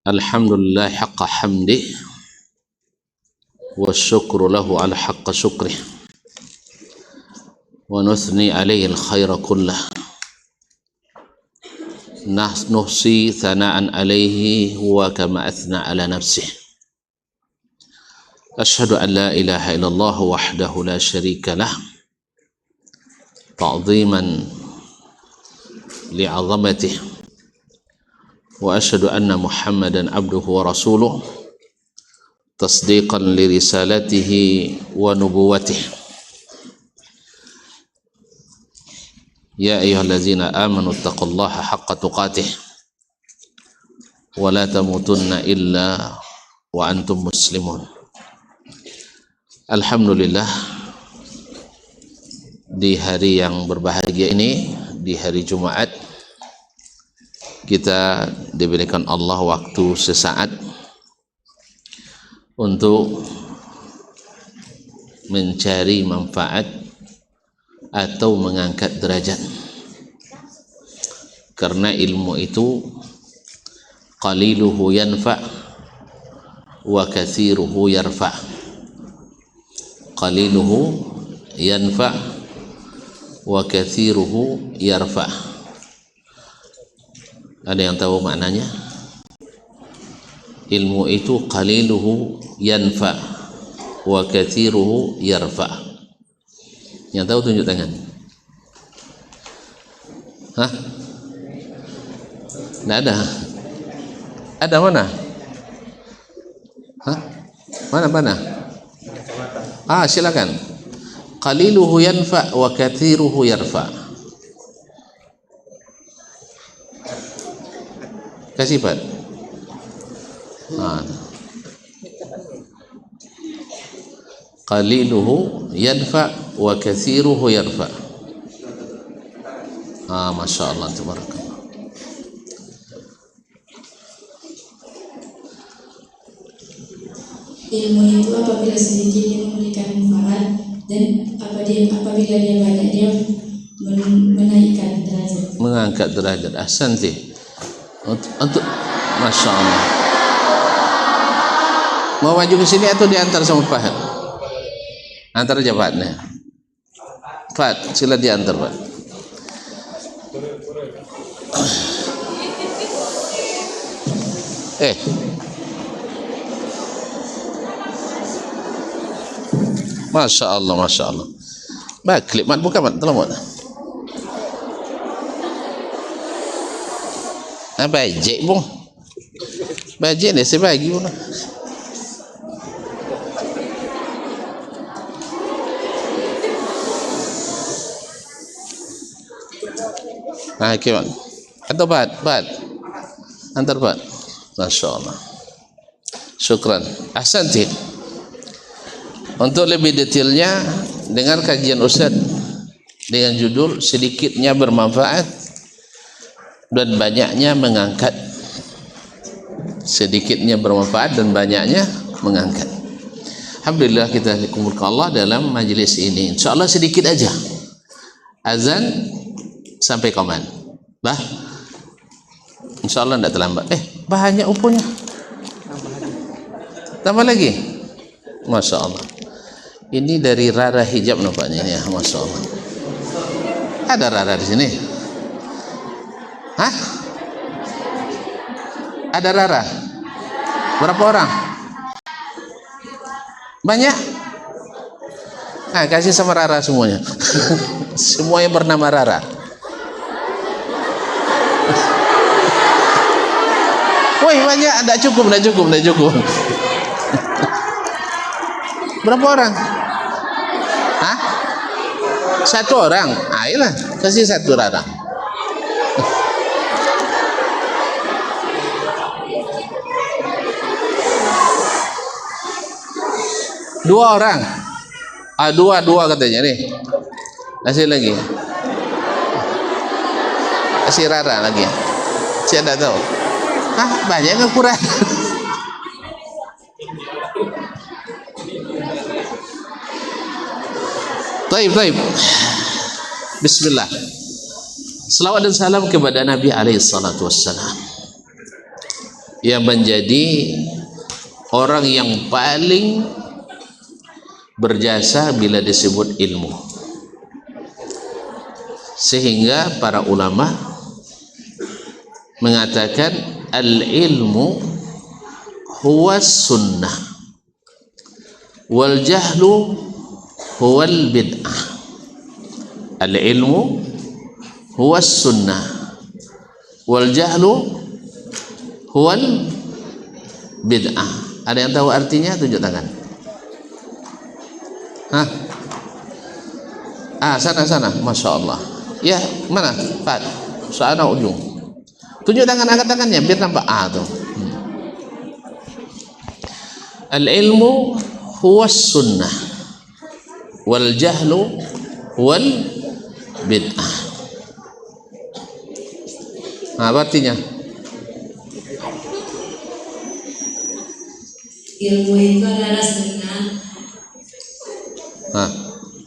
Alhamdulillah haqqa hamdih wa syukru lahu ala haqqa syukrih wa nuthni alaihi al-khaira kullah nuhsi thana'an alaihi wa kama athna ala nafsih. Ashhadu an la ilaha illallah wahdahu la syarika lah ta'ziman li'azamatih wa asyhadu anna Muhammadan abduhu wa rasuluh tasdiqan li risalatihi wa nubuwwatih. Ya ayyuhallazina amanu taqullaha haqqa tuqatih wa la tamutunna illa wa antum muslimun. Alhamdulillah, di hari yang berbahagia ini, di hari Jumat, kita diberikan Allah waktu sesaat untuk mencari manfaat atau mengangkat derajat, karena ilmu itu qaliluhu yanfa' wa kathiruhu yarfa'. Qaliluhu yanfa' wa kathiruhu yarfa'. Ada yang tahu maknanya? Ilmu itu qaliluhu yanfa' wa kathiruhu yarfa'. Yang tahu tunjuk tangan. Hah? Tidak ada. Ada mana? Hah? Mana? Silakan. Qaliluhu yanfa' wa kathiruhu yarfa'. Kasih Pak. Qaliluhu yanfa' wa kathiruhu yarfa'. Masya Allah, tabarakallah. Ilmu itu apabila sedikit dia memberikan manfaat, dan apabila dia banyak dia menaikkan derajat, mengangkat derajat. Ahsanti. Untuk Masya Allah. Mau maju ke sini atau diantar sama Fahad? Antar aja Fahadnya. Fahad, sila diantar Pak. Masya Allah, Masya Allah. Baik, mat buka mat, tolong mat. Bajik pun. Bajik ni saya bagi pun. Okay, Pak. Atau Pak. Antar Pak. Masya Allah. Syukran. Ahsanti. Untuk lebih detailnya, dengar kajian Ustaz dengan judul Sedikitnya Bermanfaat dan Banyaknya Mengangkat. Sedikitnya bermanfaat dan banyaknya mengangkat. Alhamdulillah, kita dikumpulkan Allah dalam majlis ini. InsyaAllah sedikit aja. Azan sampai koman. InsyaAllah tidak terlambat. Banyak upunya. Tambah lagi. Masya Allah. Ini dari Rara Hijab nampaknya ini ya. Masya Allah. Ada Rara di sini. Hah? Ada Rara? Berapa orang? Banyak? Kasih sama Rara semuanya. Semua yang bernama Rara. Woi, banyak. Tidak cukup. Berapa orang? Hah? Satu orang? Ayolah, kasih satu Rara. Dua orang. Dua katanya nih. Kasih lagi. Kasih Rara lagi. Saya tidak tahu. Banyak ke kurang? Taib. Bismillah. Selawat dan salam kepada Nabi alaihi salatu wassalam. yang menjadi orang yang paling berjasa bila disebut ilmu, sehingga para ulama mengatakan al-ilmu huwa sunnah wal jahlu huwal bid'ah. Al-ilmu huwa sunnah wal jahlu huwal bid'ah. Ada yang tahu artinya? Tunjuk tangan. Sana, masya Allah. Ya, mana? Pak, sana ujung. Tunjuk tangan, angkat tangannya biar nampak tuh. Al-ilmu huwa sunnah wal jahlu wal bid'ah. Apa artinya? Ilmu itu adalah sunnah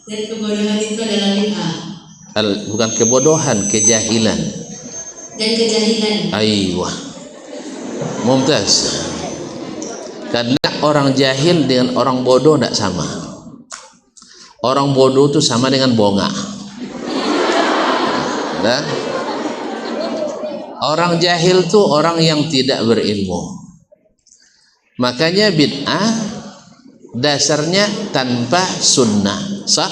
dan kebodohan itu adalah bid'ah. Bukan kebodohan, kejahilan. Dan kejahilan. Aywa, mumtaz. Karena orang jahil dengan orang bodoh tidak sama. Orang bodoh itu sama dengan bonga. Dan orang jahil itu orang yang tidak berilmu. Makanya bid'ah dasarnya tanpa sunnah, sah.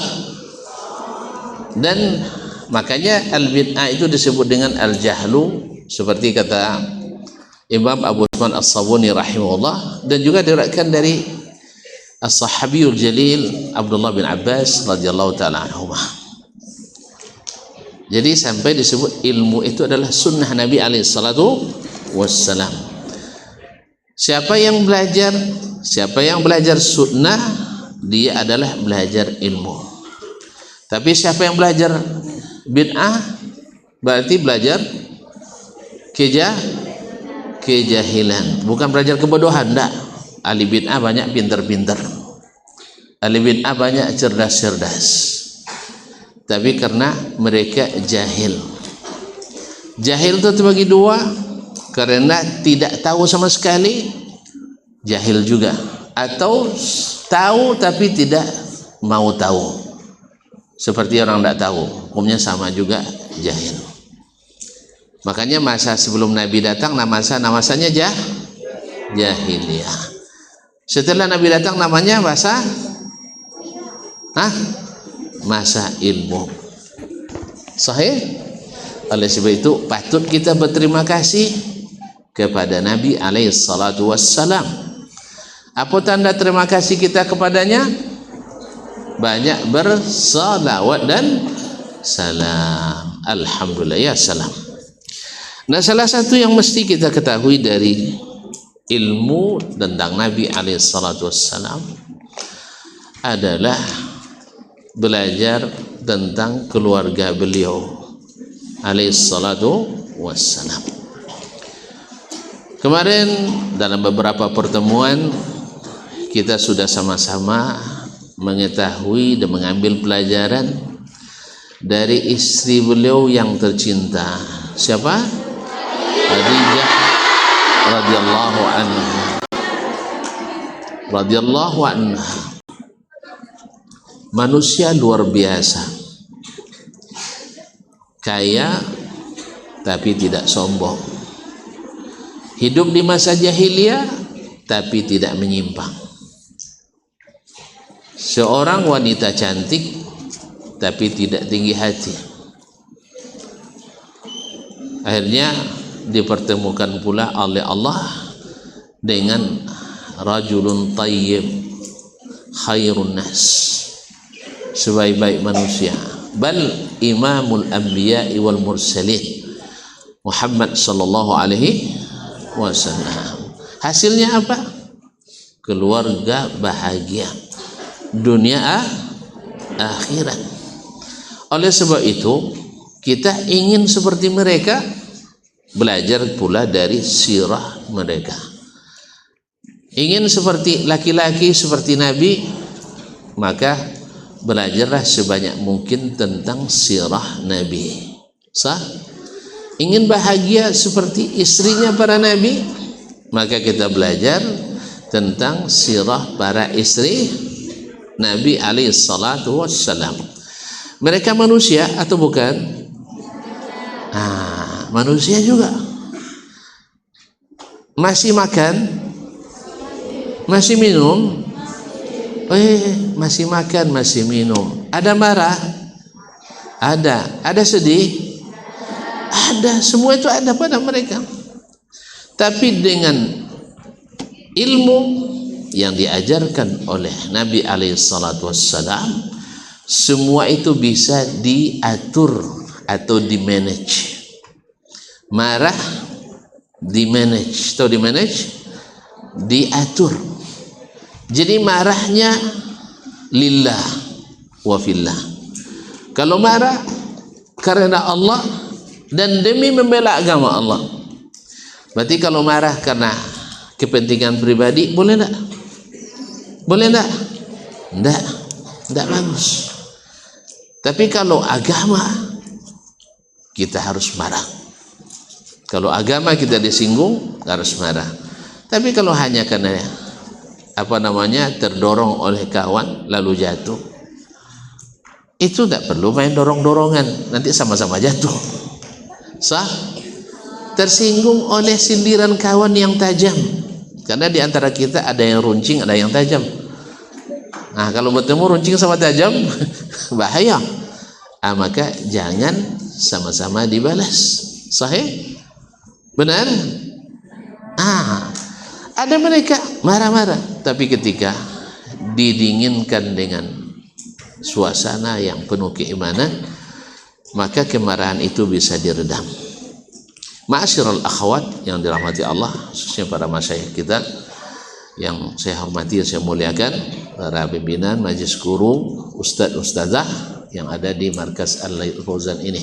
Dan makanya al-bid'ah itu disebut dengan al-jahlu, seperti kata Imam Abu Usman As-Sabuni rahimahullah, dan juga diriwayatkan dari as-sahabiyul jalil Abdullah bin Abbas radhiyallahu taala anhumah. Jadi sampai disebut ilmu itu adalah sunnah Nabi alaihi salatu wassalam. Siapa yang belajar sunnah, dia adalah belajar ilmu. Tapi siapa yang belajar bid'ah, berarti belajar kejahilan, bukan belajar kebodohan. Enggak. Ahli bid'ah banyak pintar-pintar, ahli bid'ah banyak cerdas-cerdas, tapi karena mereka jahil. Jahil itu terbagi dua, karena tidak tahu sama sekali, jahil juga, atau tahu tapi tidak mau tahu, seperti orang tidak tahu, hukumnya sama juga, jahil. Makanya masa sebelum Nabi datang namanya jahiliyah. Setelah Nabi datang namanya masa ilmu. Sahih? Oleh sebab itu patut kita berterima kasih kepada Nabi alaihi salatu wassalam. Apa tanda terima kasih kita kepadanya? Banyak bersalawat dan salam. Alhamdulillah ya salam. Nah, salah satu yang mesti kita ketahui dari ilmu tentang Nabi alaihi salatu wassalam adalah belajar tentang keluarga beliau alaihi salatu wassalam. Kemarin dalam beberapa pertemuan kita sudah sama-sama mengetahui dan mengambil pelajaran dari istri beliau yang tercinta. Siapa? Khadijah radhiyallahu anha. Manusia luar biasa, kaya tapi tidak sombong, hidup di masa jahiliyah tapi tidak menyimpang, seorang wanita cantik tapi tidak tinggi hati. Akhirnya dipertemukan pula oleh Allah dengan rajulun tayyib khairun nas, sebaik-baik manusia, bal imamul anbiya'i wal mursalin, Muhammad sallallahu alaihi wasallam. Hasilnya apa? Keluarga bahagia, dunia akhirat. Oleh sebab itu kita ingin seperti mereka, belajar pula dari sirah mereka. Ingin seperti laki-laki seperti Nabi, maka belajarlah sebanyak mungkin tentang sirah Nabi. Sah? Ingin bahagia seperti istrinya para Nabi, Maka kita belajar tentang sirah para istri Nabi alaihi salatu wassalam. Mereka manusia atau bukan? Manusia juga. Masih makan? Masih minum? Masih makan, masih minum. Ada marah? Ada. Ada sedih? Ada. Semua itu ada pada mereka. Tapi dengan ilmu yang diajarkan oleh Nabi alaihi salatu wassalam, semua itu bisa diatur atau dimanage. Marah dimanage atau dimanage, diatur. Jadi marahnya lillah wa fillah. Kalau marah karena Allah dan demi membela agama Allah. Berarti kalau marah karena kepentingan pribadi boleh enggak? Boleh enggak? Enggak bagus. Tapi kalau agama kita harus marah. Kalau agama kita disinggung harus marah. Tapi kalau hanya karena terdorong oleh kawan lalu jatuh, itu tidak perlu main dorong-dorongan, nanti sama-sama jatuh. Sah? Tersinggung oleh sindiran kawan yang tajam, karena di antara kita ada yang runcing, ada yang tajam. Nah, kalau bertemu runcing sama tajam bahaya. Maka jangan sama-sama dibalas. Sahih? Benar? Ada mereka marah-marah, tapi ketika didinginkan dengan suasana yang penuh keimanan, maka kemarahan itu bisa diredam. Ma'asyiral akhwat yang dirahmati Allah, khususnya para masyayikh kita yang saya hormati, yang saya muliakan, para pimpinan, majelis guru, ustadz ustadzah yang ada di markas Al-Fauzan ini.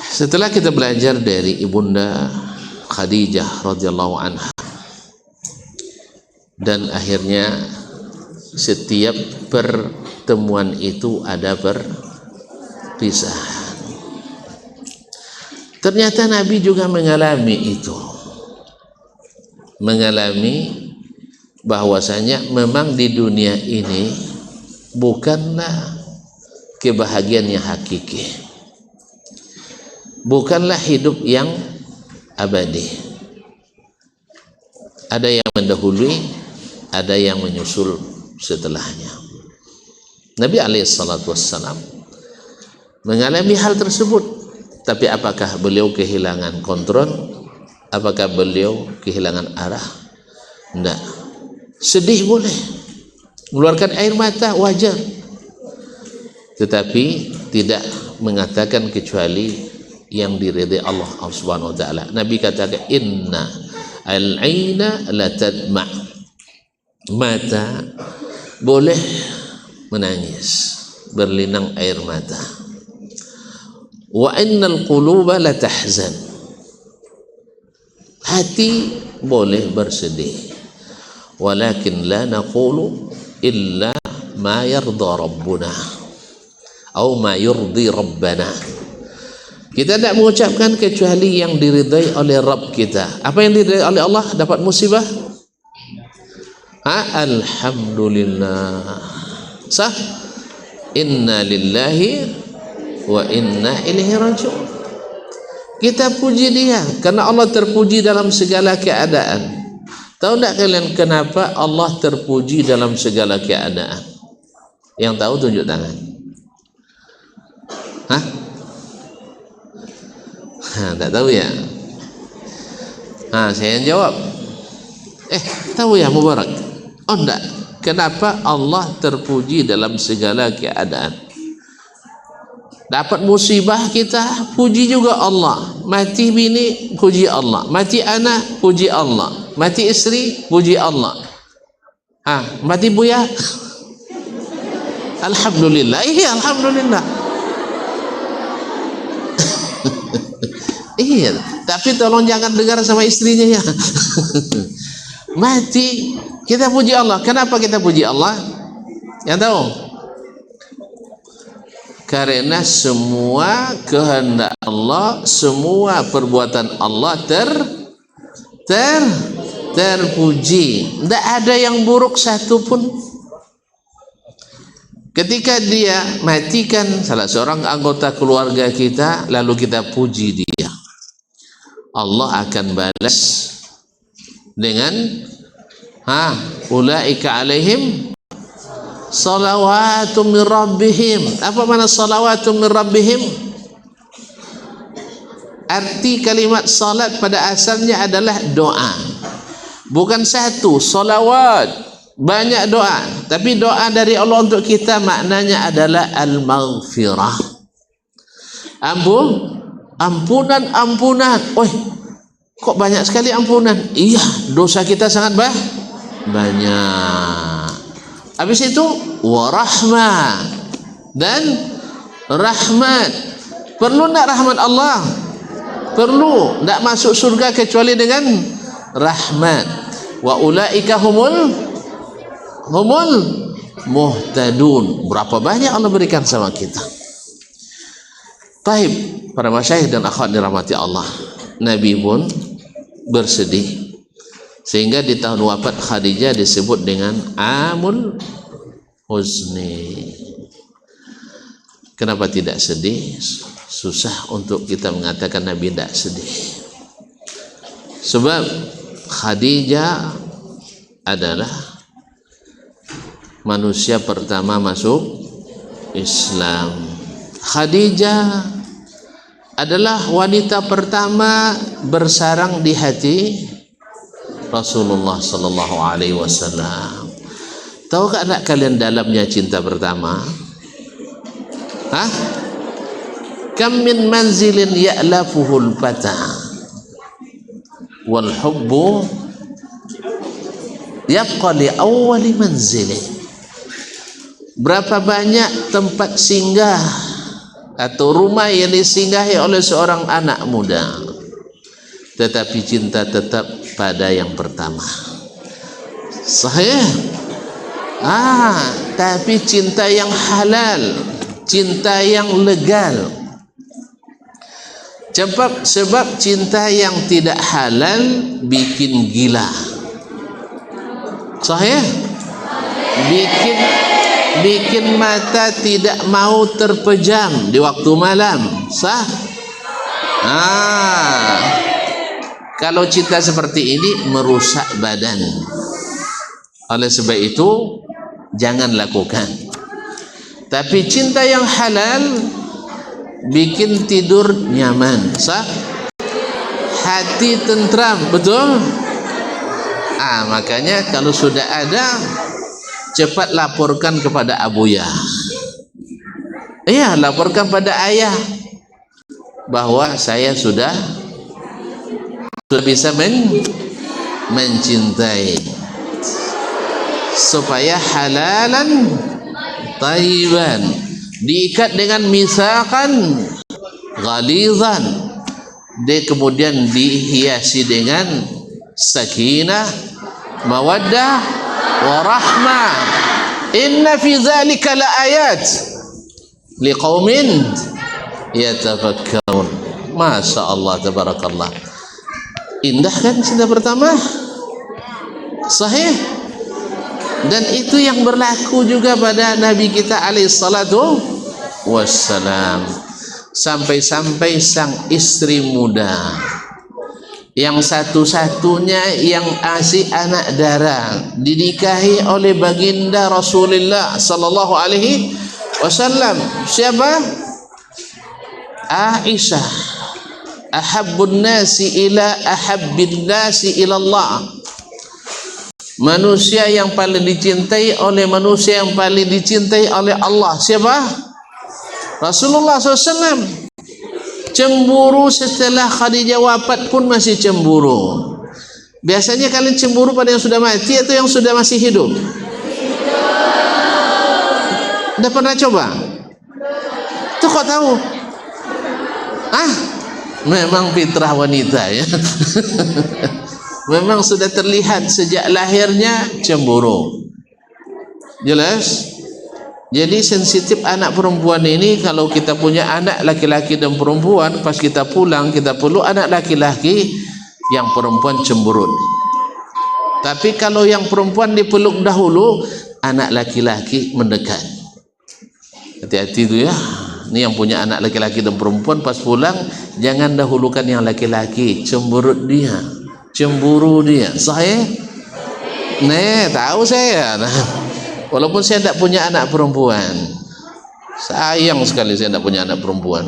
Setelah kita belajar dari ibunda Khadijah radhiyallahu anha, dan akhirnya setiap pertemuan itu ada perpisahan. Ternyata Nabi juga mengalami itu, mengalami bahwasanya memang di dunia ini bukanlah kebahagiaan yang hakiki, bukanlah hidup yang abadi. Ada yang mendahului, ada yang menyusul setelahnya. Nabi alaihissalam mengalami hal tersebut, tapi apakah beliau kehilangan kontrol? Apakah beliau kehilangan arah? Tidak. Sedih boleh, mengeluarkan air mata wajar, tetapi tidak mengatakan kecuali yang diridai Allah Subhanahu wa taala. Nabi katakan inna al-aina la tadma. Mata boleh menangis, berlinang air mata. Wa innal quluba la tahzan. Hati boleh bersedih. Walakin la naqulu illa ma yarda rabbuna atau ma yurdi rabbana. Kita tidak mengucapkan kecuali yang diridai oleh Rabb kita. Apa yang diridai oleh Allah? Dapat musibah? Alhamdulillah. Sah? Inna lillahi wa inna ilaihi raji'un. Kita puji dia karena Allah terpuji dalam segala keadaan. Tahu tak kalian kenapa Allah terpuji dalam segala keadaan? Yang tahu tunjuk tangan. Tak tahu ya? Saya yang jawab. Tahu ya Mubarak? Oh enggak. Kenapa Allah terpuji dalam segala keadaan? Dapat musibah kita, puji juga Allah. Mati bini, puji Allah. Mati anak, puji Allah. Mati istri, puji Allah. Mati buaya, alhamdulillah. Alhamdulillah. Iya, tapi tolong jangan dengar sama istrinya ya. Mati, kita puji Allah. Kenapa kita puji Allah? Yang tahu? Karena semua kehendak Allah, semua perbuatan Allah terpuji. Tidak ada yang buruk satu pun. Ketika dia matikan salah seorang anggota keluarga kita, lalu kita puji dia, Allah akan balas dengan ulaika alaihim salawatum min rabbihim. Apa makna salawatum min rabbihim? Arti kalimat salat pada asalnya adalah doa. Bukan satu, salawat, banyak doa. Tapi doa dari Allah untuk kita maknanya adalah al-maghfirah. Ampunan. Kok banyak sekali ampunan? Iya, dosa kita sangat banyak. Habis itu warahmah dan rahmat. Perlu nak rahmat Allah? Perlu. Tak masuk surga kecuali dengan rahmat. Wa ulaika humul muhtadun. Berapa banyak Allah berikan sama kita. Taib, para masyayikh dan akhwat dirahmati Allah, Nabi pun bersedih sehingga di tahun wafat Khadijah disebut dengan Amul Huzni. Kenapa tidak sedih? Susah untuk kita mengatakan Nabi tidak sedih. Sebab Khadijah adalah manusia pertama masuk Islam. Khadijah adalah wanita pertama bersarang di hati Rasulullah sallallahu alaihi wasallam. Tahukah anak kalian dalamnya cinta pertama? Kam min manzilin ya'lafuhul fata wal hubbu yabqa li awwali manzilin. Berapa banyak tempat singgah atau rumah yang disinggahi oleh seorang anak muda, tetapi cinta tetap pada yang pertama. Sahih? Tapi cinta yang halal, cinta yang legal. Sebab cinta yang tidak halal bikin gila. Sahih? Bikin mata tidak mau terpejam di waktu malam. Sah? Kalau cinta seperti ini merusak badan. Oleh sebab itu jangan lakukan. Tapi cinta yang halal bikin tidur nyaman, sah? Hati tentram, betul? Makanya kalau sudah ada, cepat laporkan kepada abuya. Iya, laporkan pada ayah bahwa saya sudah bisa mencintai, supaya halalan tayyiban, diikat dengan misakan ghalizan, dia kemudian dihiasi dengan sakinah, mawaddah, warahmah. Inna fi dzalika laayat liqaumin yatafakkarun. Masya Allah, tabarakallah. Indah kan cinta pertama? Sahih? Dan itu yang berlaku juga pada Nabi kita alaihi salatu wassalam. Sampai-sampai sang istri muda yang satu-satunya yang asih anak darah dinikahi oleh baginda Rasulullah sallallahu alaihi wasallam. Siapa? Aisyah. Ahabbun nasi ila ahabbin nasi ila Allah. Manusia yang paling dicintai oleh manusia yang paling dicintai oleh Allah. Siapa? Rasulullah SAW. Cemburu setelah Khadijah wafat pun masih cemburu. Biasanya kalian cemburu pada yang sudah mati atau yang sudah masih hidup? Udah pernah coba? Tuh kok tahu? Memang fitrah wanita ya. Memang sudah terlihat sejak lahirnya cemburu. Jelas? Jadi sensitif anak perempuan ini. Kalau kita punya anak laki-laki dan perempuan, pas kita pulang kita peluk anak laki-laki, yang perempuan cemburut. Tapi kalau yang perempuan dipeluk dahulu, anak laki-laki mendekat. Hati-hati tu ya. Ini yang punya anak laki-laki dan perempuan, pas pulang jangan dahulukan yang laki-laki, cemburut dia, cemburu dia. Saya tahu saya. Walaupun saya tidak punya anak perempuan, sayang sekali saya tidak punya anak perempuan.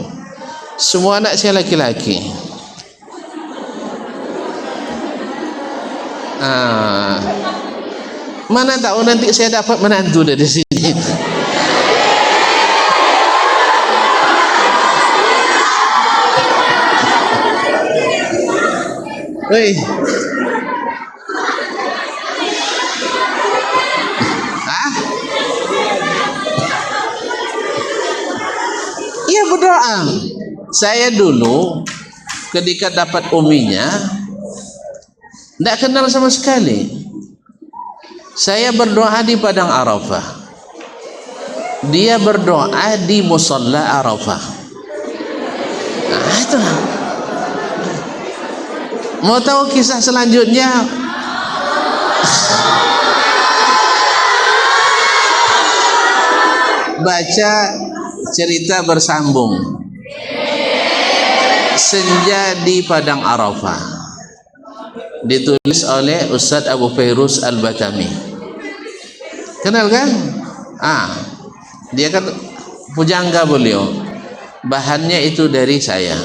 Semua anak saya laki-laki. Mana tahu nanti saya dapat menantu dari sini. Hei. Iya berdoa. Saya dulu ketika dapat uminya tidak kenal sama sekali. Saya berdoa di padang Arafah, dia berdoa di musalla Arafah. Itu mau tahu kisah selanjutnya? Baca cerita bersambung. Senja di padang Arafah, ditulis oleh Ustadz Abu Fairuz Al-Batami. Kenal kan? Dia kan pujangga beliau. Bahannya itu dari saya,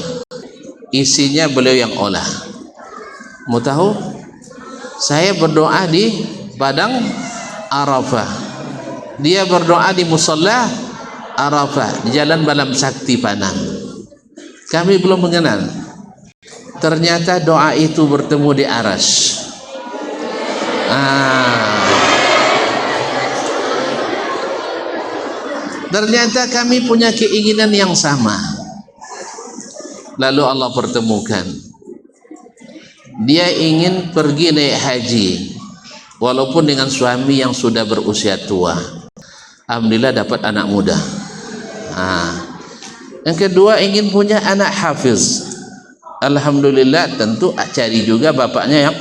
isinya beliau yang olah. Mau tahu? Saya berdoa di padang Arafah, dia berdoa di musalla Arafah, di Jalan Balam Sakti Panang. Kami belum mengenal. Ternyata doa itu bertemu di Aras. Ternyata kami punya keinginan yang sama. Lalu Allah pertemukan. Dia ingin pergi naik haji, walaupun dengan suami yang sudah berusia tua. Alhamdulillah dapat anak muda. Yang kedua ingin punya anak hafiz. Alhamdulillah, tentu cari juga bapaknya yang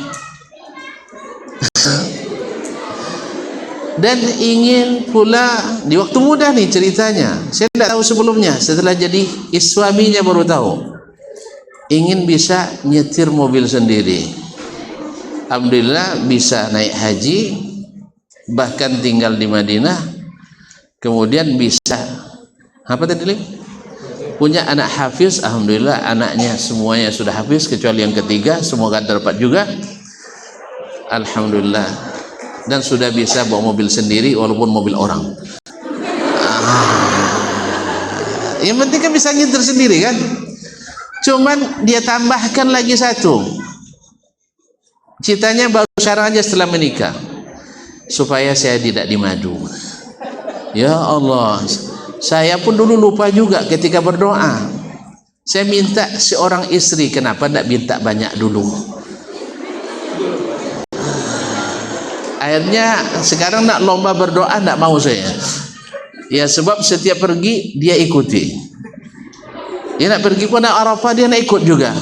dan ingin pula di waktu muda nih ceritanya. Saya tidak tahu sebelumnya, setelah jadi suaminya baru tahu. Ingin bisa nyetir mobil sendiri. Alhamdulillah bisa naik haji, bahkan tinggal di Madinah. Kemudian bisa apa tadi? Punya anak hafiz. Alhamdulillah anaknya semuanya sudah hafiz kecuali yang ketiga, semoga dapat juga. Alhamdulillah. Dan sudah bisa bawa mobil sendiri walaupun mobil orang. Yang penting kan bisa nyetir sendiri kan. Cuman dia tambahkan lagi satu, citanya baru sekarang aja setelah menikah, supaya saya tidak dimadu. Ya Allah, saya pun dulu lupa juga ketika berdoa. Saya minta seorang istri, kenapa tidak minta banyak dulu? Akhirnya sekarang nak lomba berdoa tidak mau saya. Ya sebab setiap pergi dia ikuti. Dia nak pergi pun nak Arafah dia nak ikut juga.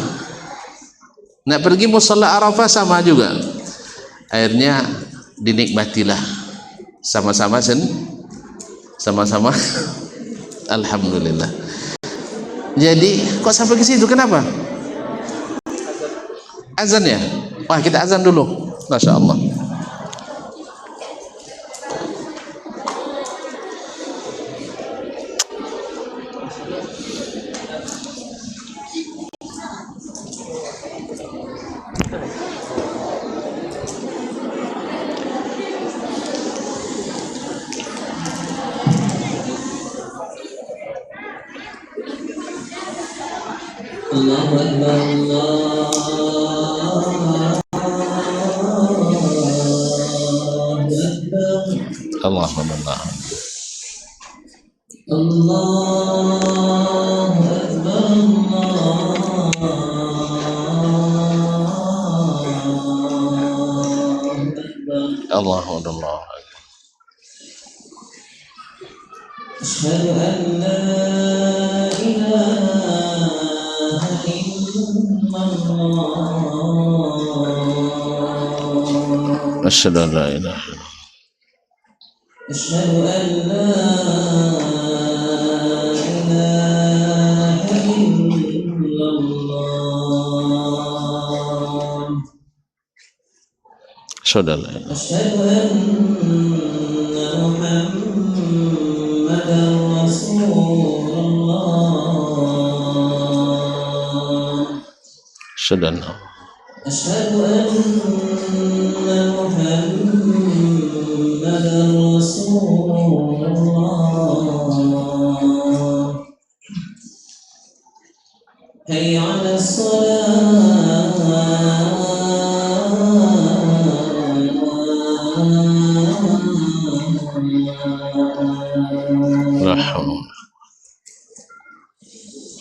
Nak pergi musalla Arafah sama juga. Akhirnya dinikmatilah sama-sama sama-sama. Alhamdulillah. Jadi kok sampai ke situ kenapa? Azan ya? Wah kita azan dulu. Masya Allah. Allahu Akbar, Allahu Akbar. Allahu Akbar, Allahu Akbar. Asyhadu an la ilaha illallah. Asyhadu an la ilaha illallah. أشهد أن لا إله إلا الله Asyhadu an la ilaha. أشهد أن محمدا رسول الله Asyhadu an la. أشهد أن محمدا رسول الله حي على الصلاة La hawla.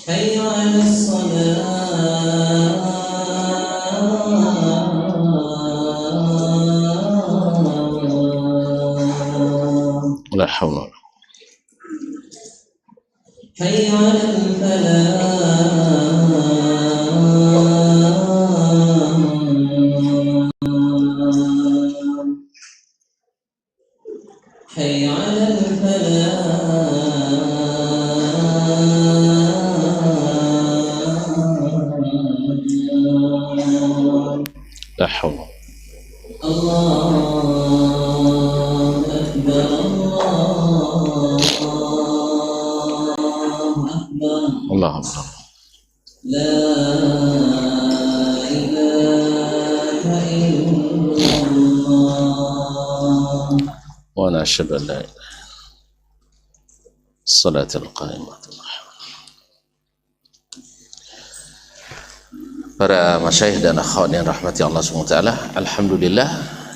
حي على الصلاة La hawla. حي على الفلاح حي على الفلاح La hawla. الله أكبر الله أكبر Allahu akbar. لا إله إلا الله Wa ana asyhadu an la ilaha. Salatul qaimat. Para masyayikh dan akhwat yang rahmati Allah SWT, alhamdulillah,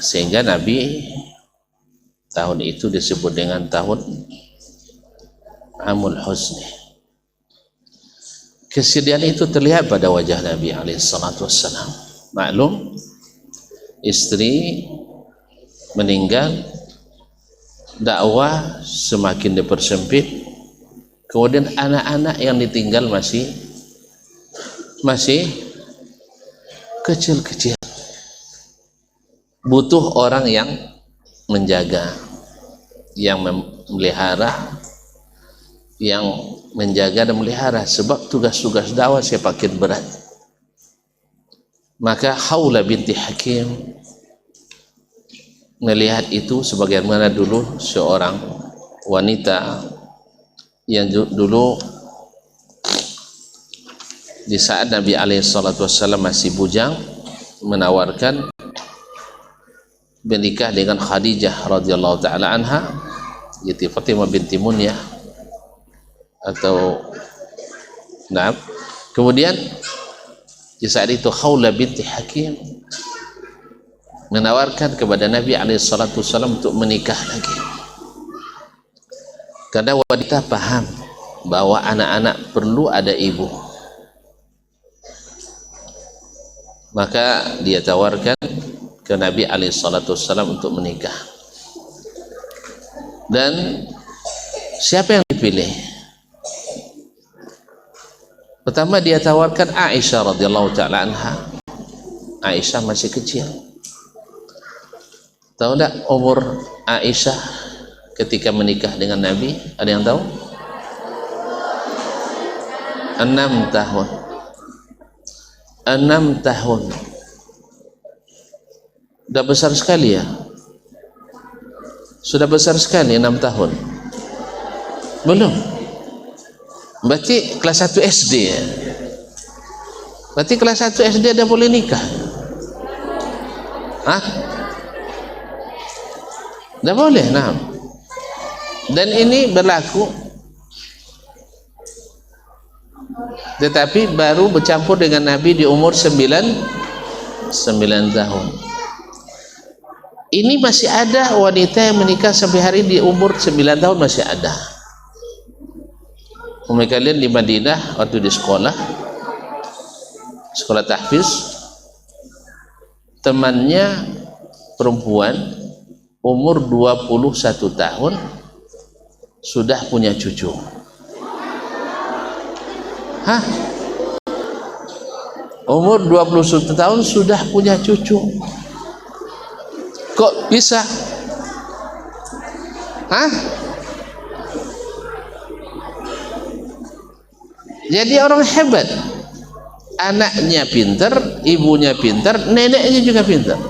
sehingga Nabi tahun itu disebut dengan tahun Amul Huzni. Kesedihan itu terlihat pada wajah Nabi SAW. Maklum, istri meninggal, dakwah semakin dipersempit, kemudian anak-anak yang ditinggal masih kecil-kecil, butuh orang yang menjaga, yang memelihara, yang menjaga dan memelihara, sebab tugas-tugas dakwah semakin berat. Maka Khawlah binti Hakim melihat itu sebagaimana dulu seorang wanita yang dulu di saat Nabi SAW masih bujang, menawarkan menikah dengan Khadijah radhiyallahu taala anha, yaitu Fatimah binti Munyah atau kemudian di saat itu Khawlah binti Hakim menawarkan kepada Nabi SAW untuk menikah lagi, karena wanita paham bahwa anak-anak perlu ada ibu. Maka dia tawarkan ke Nabi SAW untuk menikah. Dan siapa yang dipilih? Pertama dia tawarkan Aisyah radhiyallahu taala anha. Aisyah masih kecil. Tahu tak umur Aisyah ketika menikah dengan Nabi? Ada yang tahu? 6 tahun. 6 tahun. Sudah besar sekali ya. Sudah besar sekali 6 tahun. Belum. Berarti kelas 1 SD ya. Berarti kelas 1 SD ada boleh nikah. Hah? Dah boleh, nah. Dan ini berlaku, tetapi baru bercampur dengan Nabi di umur 9 tahun. Ini masih ada wanita yang menikah sampai hari di umur 9 tahun, masih ada. Ummi kalian di Madinah waktu di sekolah tahfiz, temannya perempuan umur 21 tahun sudah punya cucu. Hah? Umur 21 tahun sudah punya cucu. Kok bisa? Hah? Jadi orang hebat. Anaknya pintar, ibunya pintar, neneknya juga pintar.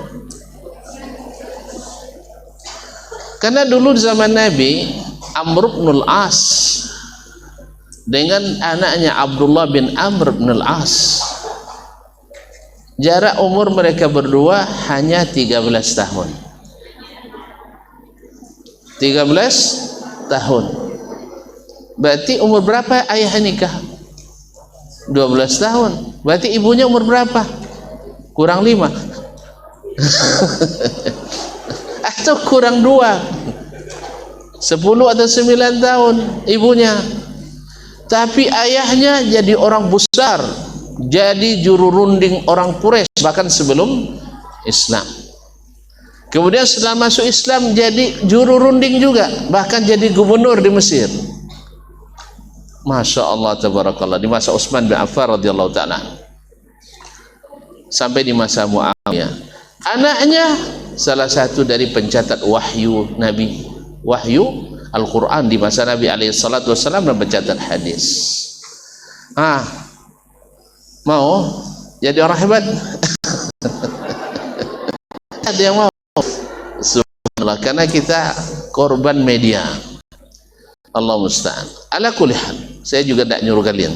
Karena dulu zaman Nabi, Amr bin Al-As dengan anaknya Abdullah bin Amr bin Al-As, jarak umur mereka berdua hanya 13 tahun. 13 tahun. Berarti umur berapa ayah nikah? 12 tahun. Berarti ibunya umur berapa? Kurang 5. Atau kurang 2. 10 atau 9 tahun ibunya. Tapi ayahnya jadi orang besar, jadi juru runding orang Quraisy bahkan sebelum Islam. Kemudian setelah masuk Islam jadi juru runding juga, bahkan jadi gubernur di Mesir. Masya Allah tabarakallah, di masa Utsman bin Affan radhiyallahu ta'ala sampai di masa Muawiyah. Anaknya salah satu dari pencatat wahyu Nabi, wahyu Al-Quran di masa Nabi alaihissalatu wassalam, dan pencatat hadis. Mau jadi orang hebat? Ada yang mau? Subhanallah, karena kita korban media. Allah musta'an. Ala kulli hal, saya juga tidak nyuruh kalian,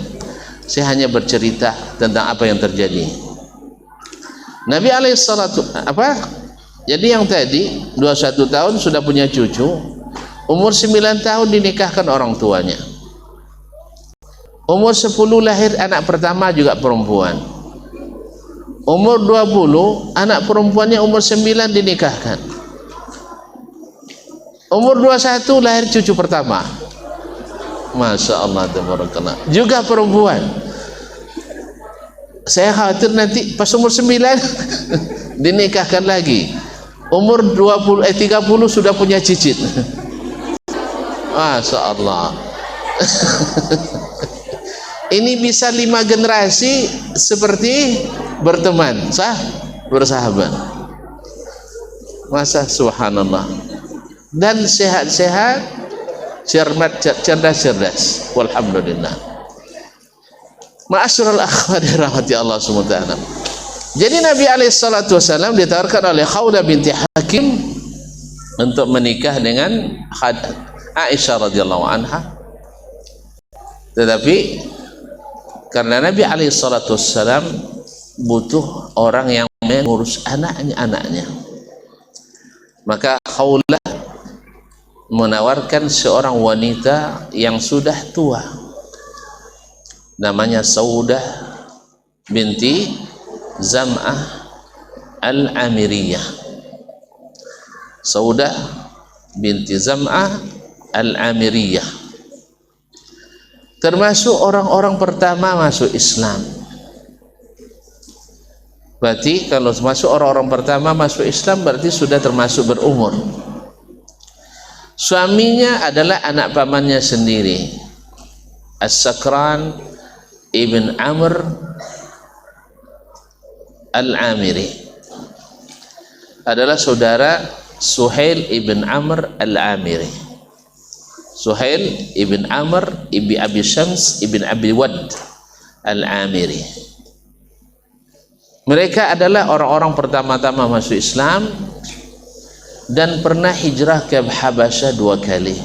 saya hanya bercerita tentang apa yang terjadi. Nabi alaihissalatu jadi yang tadi 21 tahun sudah punya cucu, umur 9 tahun dinikahkan orang tuanya, umur 10 lahir anak pertama juga perempuan, umur 20 anak perempuannya umur 9 dinikahkan, umur 21 lahir cucu pertama. Masya Allah tabarakallah, juga perempuan. Saya khawatir nanti pas umur 9 dinikahkan lagi, umur 30 sudah punya cicit. Masya Allah. Ini bisa 5 generasi seperti berteman, bersahabat. Masa subhanallah. Dan sehat-sehat, cerdas-cerdas. Walhamdulillah. Ma'asyiral akhwat rahmati Allah SWT. Jadi Nabi alaihissalatu wassalam ditawarkan oleh Khawlah binti Hakim untuk menikah dengan Aisyah radhiyallahu anha. Tetapi karena Nabi alaihissalatu wassalam butuh orang yang mengurus anaknya, maka Khawlah menawarkan seorang wanita yang sudah tua, namanya Saudah binti Zam'ah Al-Amiriyah. Saudah binti Zam'ah Al-Amiriyah termasuk orang-orang pertama masuk Islam. Berarti kalau masuk orang-orang pertama masuk Islam berarti sudah termasuk berumur. Suaminya adalah anak pamannya sendiri, As-Sakran ibn Amr Al-Amiri, adalah saudara Suhail ibn Amr Al-Amiri. Suhail ibn Amr ibn Abi Syams ibn Abi Wad Al-Amiri. Mereka adalah orang-orang pertama-tama masuk Islam dan pernah hijrah ke Habasyah 2 kali.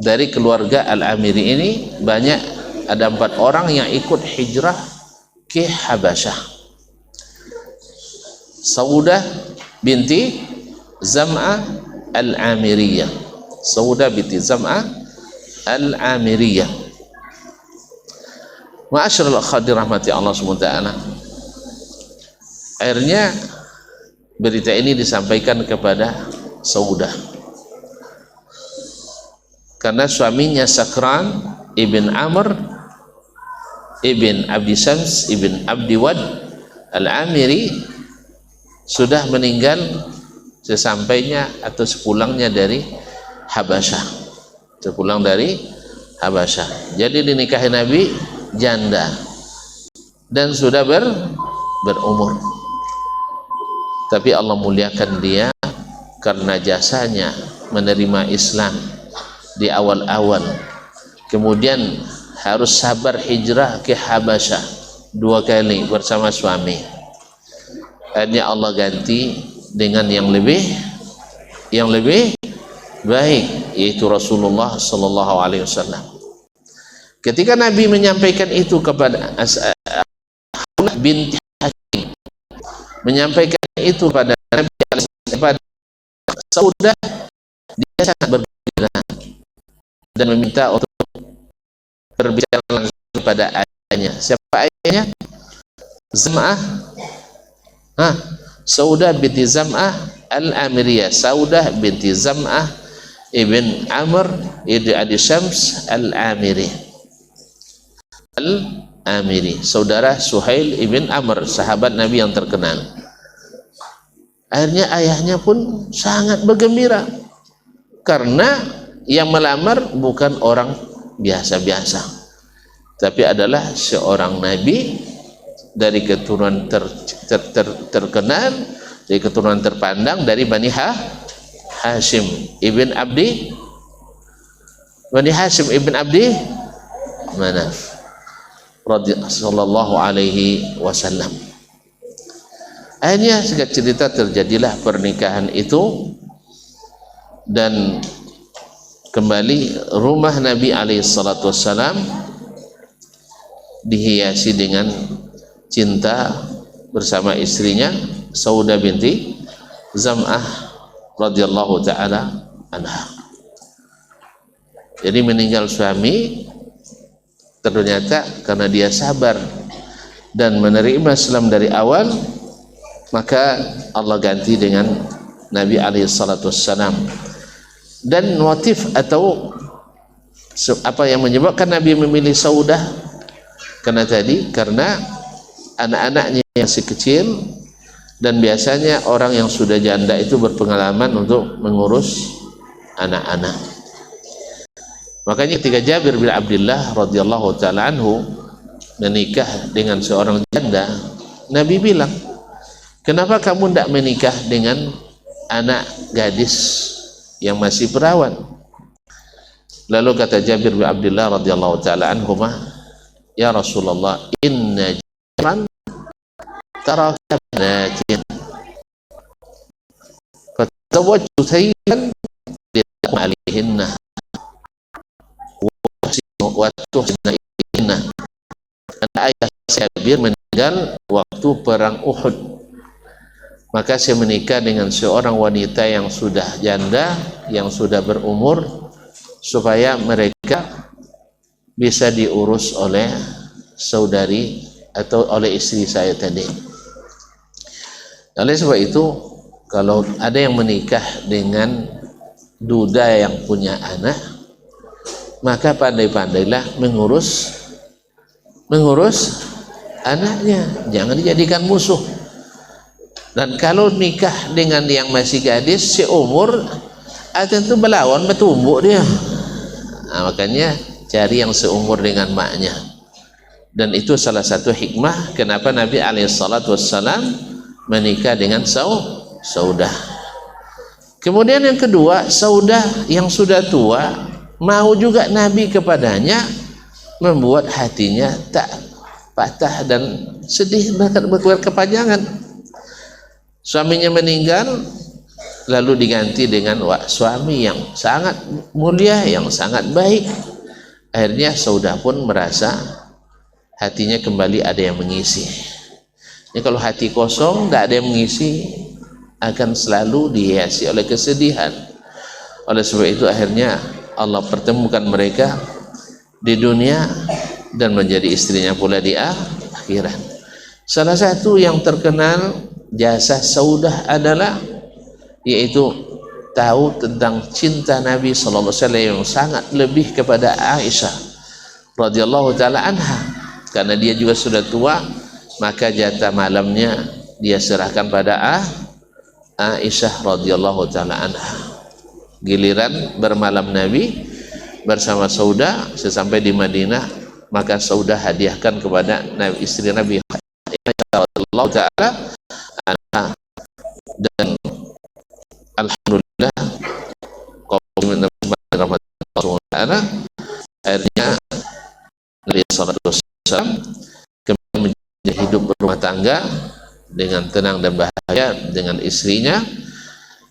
Dari keluarga Al-Amiri ini banyak, ada 4 orang yang ikut hijrah ke Habasyah. Saudah binti Zam'ah Al-Amiriyah. Saudah binti Zam'ah Al-Amiriyah. Ma'asyiral akhwat rahmati Allah SWT. Akhirnya berita ini disampaikan kepada Saudah, karena suaminya Sakran ibn Amr ibn Abi Syams ibn Abdi Wad Al-Amiri sudah meninggal sesampainya atau sepulangnya dari Habasyah. Sepulang dari Habasyah. Jadi dinikahi Nabi janda dan sudah berumur. tapi Allah muliakan dia karena jasanya menerima Islam di awal-awal, kemudian harus sabar hijrah ke Habasyah 2 kali bersama suami. Akhirnya Allah ganti dengan yang lebih baik, yaitu Rasulullah sallallahu alaihi wasallam. Ketika Nabi menyampaikan itu kepada Haulah binti Hakim, menyampaikan itu pada Nabi pada Saudah, dia sangat bergembira dan meminta untuk berbicara langsung kepada ayahnya. Siapa ayahnya? Zam'ah, Saudah binti Zam'ah al-Amiriyah. Saudah binti Zam'ah ibn Amr ibn Adi Syams al-Amiri. Al-Amiri, saudara Suhail ibn Amr, sahabat Nabi yang terkenal. Akhirnya ayahnya pun sangat bergembira karena yang melamar bukan orang biasa-biasa, tapi adalah seorang nabi dari keturunan terkenal, dari keturunan terpandang dari Bani Hashim ibn Abdi Manaf radhiyallahu alaihi wasallam. Akhirnya singkat cerita terjadilah pernikahan itu, dan kembali rumah Nabi alaihi salatu wassalam dihiasi dengan cinta bersama istrinya Saudah binti Zam'ah radhiyallahu taala anha. Jadi meninggal suami, ternyata karena dia sabar dan menerima Islam dari awal, maka Allah ganti dengan Nabi alaihi salatu wassalam. Dan motif atau apa yang menyebabkan Nabi memilih Saudah, karena anak-anaknya yang masih kecil, dan biasanya orang yang sudah janda itu berpengalaman untuk mengurus anak-anak. Makanya ketika Jabir bin Abdullah radhiyallahu taala anhu menikah dengan seorang janda, Nabi bilang, kenapa kamu tidak menikah dengan anak gadis yang masih perawan? Lalu kata Jabir bin Abdullah radhiyallahu taala anhuma, ya Rasulullah, inna Jabran taraka banatin fatawajju sayyidan li'alihinna wa tuhsina ihinna. Ayah Jabir meninggal waktu perang Uhud, maka saya menikah dengan seorang wanita yang sudah janda, yang sudah berumur, supaya mereka bisa diurus oleh saudari atau oleh istri saya tadi. Oleh sebab itu, kalau ada yang menikah dengan duda yang punya anak, maka pandai-pandailah mengurus anaknya, jangan dijadikan musuh. Dan kalau nikah dengan yang masih gadis seumur, tentu melawan bertumbuk dia. Nah, makanya cari yang seumur dengan maknya. Dan itu salah satu hikmah kenapa Nabi alaihissalam menikah dengan Saudah. Kemudian yang kedua, Saudah yang sudah tua, mau juga Nabi kepadanya, membuat hatinya tak patah dan sedih berkepanjangan. Suaminya meninggal, lalu diganti dengan suami yang sangat mulia, yang sangat baik. Akhirnya Saudah pun merasa hatinya kembali ada yang mengisi. Ini kalau hati kosong, tidak ada yang mengisi, akan selalu dihiasi oleh kesedihan. Oleh sebab itu akhirnya Allah pertemukan mereka di dunia dan menjadi istrinya pula di akhirat. Salah satu yang terkenal jasa Saudah adalah yaitu tahu tentang cinta Nabi sallallahu alaihi wasallam yang sangat lebih kepada Aisyah radhiyallahu taala anha. Karena dia juga sudah tua, maka jatah malamnya dia serahkan pada Aisyah radhiyallahu taala anha. Giliran bermalam Nabi bersama Saudah, sesampai di Madinah, maka Saudah hadiahkan kepada istri Nabi radhiyallahu taala Dan alhamdulillah kaum rahmatullah akhirnya Nabi sallallahu alaihi wasallam kembali hidup berumah tangga dengan tenang dan bahagia dengan istrinya,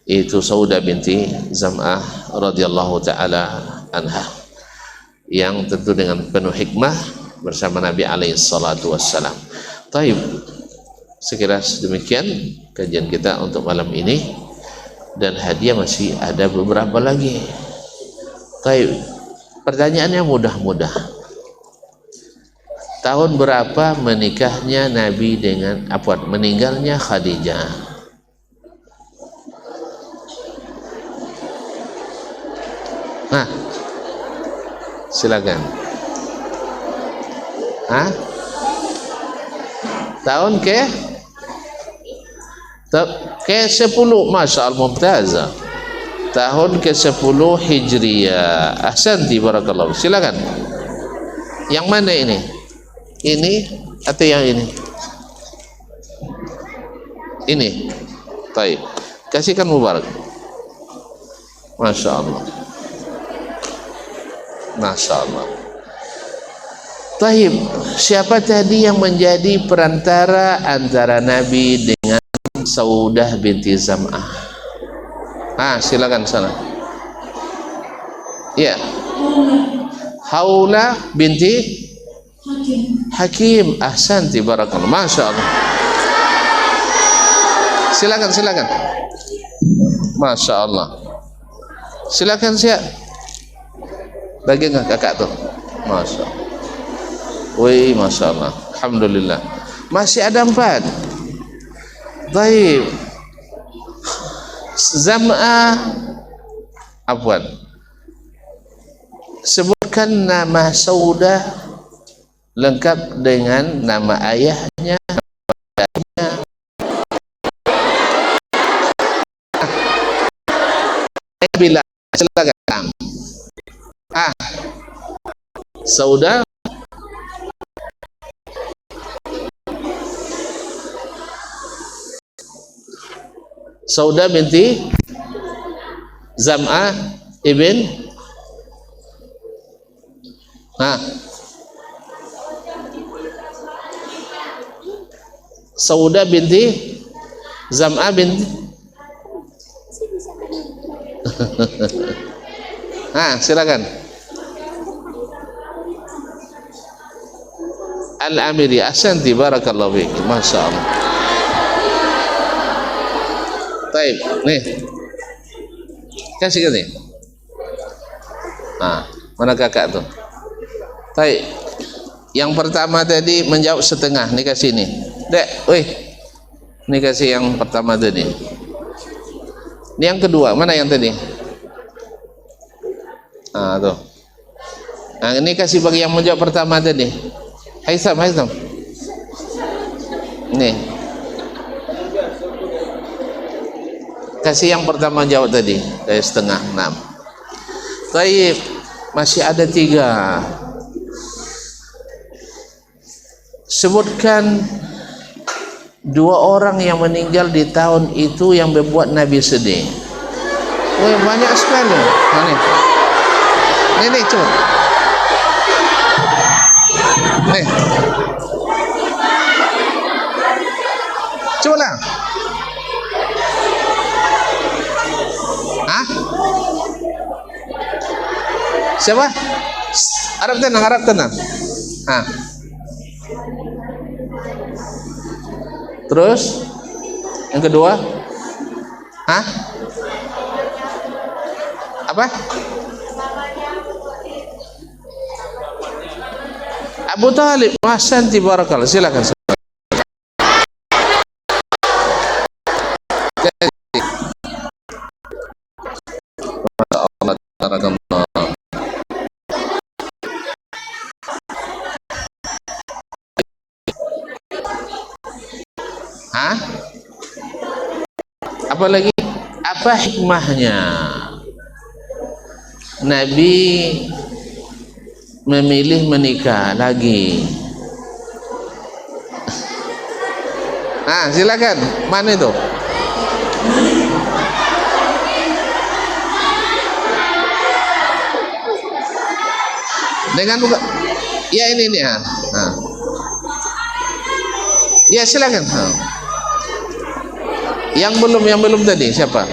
yaitu Saudah binti Zam'ah radhiyallahu taala anha, yang tentu dengan penuh hikmah bersama Nabi alaihi salatu wassalam. Taib, sekira demikian kajian kita untuk malam ini, dan hadiah masih ada beberapa lagi. Taib, pertanyaannya mudah-mudah. Tahun berapa menikahnya Nabi dengan meninggalnya Khadijah? Nah, silakan. Hah? Tahun ke-10, Masya Allah, mumtazah. Tahun ke-10 Hijriyah. Ahsanti, barakallahu. Silakan. Yang mana ini? Ini atau yang ini? Ini. Baik. Kasihkan mubarak. Masya Allah. Masya Allah. Taib, siapa tadi yang menjadi perantara antara Nabi dengan Saudah binti Zam'ah? Silakan sana. Ya. Haula binti Hakim. Ahsanti, barakallah. Masya Allah. Silakan. Masya Allah. Silakan siap. Bagi nggak kakak tuh? Masya Allah. Wih, Masya Allah. Alhamdulillah. Masih ada 4. Baik. Zam'ah. Afwan. Sebutkan nama Saudah lengkap dengan nama ayahnya. Bila silakan. Saudah binti Zam'ah ibn Saudah binti Zam'ah binti silakan. Al-Amiri. Ahsanti, barakallahu fiik. Masya Allah. Taib, nih. Kasih ke nih. Mana kakak tuh? Taib. Yang pertama tadi menjawab setengah, nih kasih nih. Dek, wih. Nih kasih yang pertama tadi. Ini yang kedua, mana yang tadi? Tuh. Ini kasih bagi yang menjawab pertama tadi. Haitham. Nih. Kasih yang pertama jawab tadi, dari setengah 6. Taib, masih ada 3. Sebutkan 2 orang yang meninggal di tahun itu yang membuat Nabi sedih. Wih, banyak sekali. Nih, coba. Nih. Coba lah. Siapa? Harap tenang. Terus yang kedua? Apa? Abu Talib. Ahsanti, barakallah. Silakan. Apa lagi? Apa hikmahnya Nabi memilih menikah lagi? Silakan. Mana itu? Dengan buka. Ya ini ha. Ha. Ya silakan. Ha. Yang belum tadi siapa?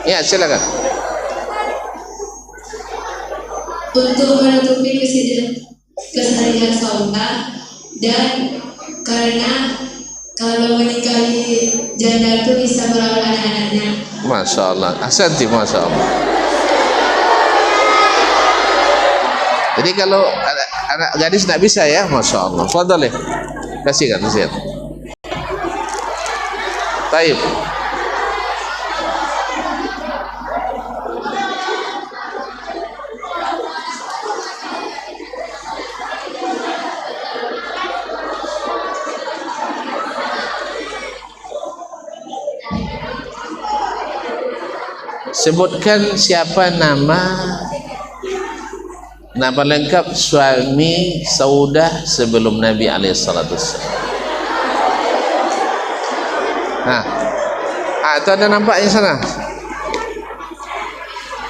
Ya silakan. Untuk menutupi keseharian saudara, dan karena kalau menikahi janda itu bisa merawat anak-anaknya. Masya Allah. Ahsanti, Masya Allah. Jadi kalau anak gadis tidak bisa ya, Masya Allah. Fadal ya. Kasihkan. Taib. Sebutkan siapa nama lengkap suami Saudah sebelum Nabi alaihissalatu wassalam. Nah, itu ada nampak yang sana.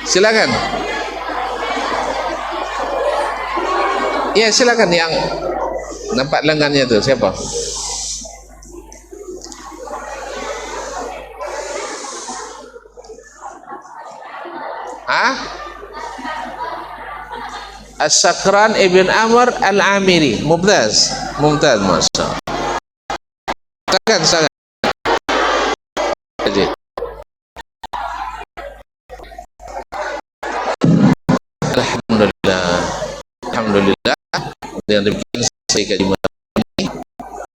Silakan. Ya silakan yang nampak lengannya itu siapa? As-Sakran ibn Amr al-Amiri. Mumtaz, Masya Allah. Silakan. Alhamdulillah. Dengan demikian saya kaji ini.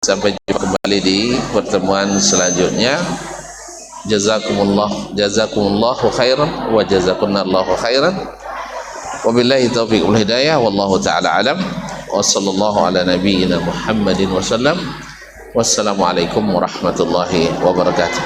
Sampai jumpa kembali di pertemuan selanjutnya. Jazakumullahu khairan wa jazakumullahu khairan. Wabillahi taufiq wal hidayah, wallahu taala alam, wa sallallahu ala nabiyyina Muhammadin wa sallam. Wassalamualaikum warahmatullahi wabarakatuh.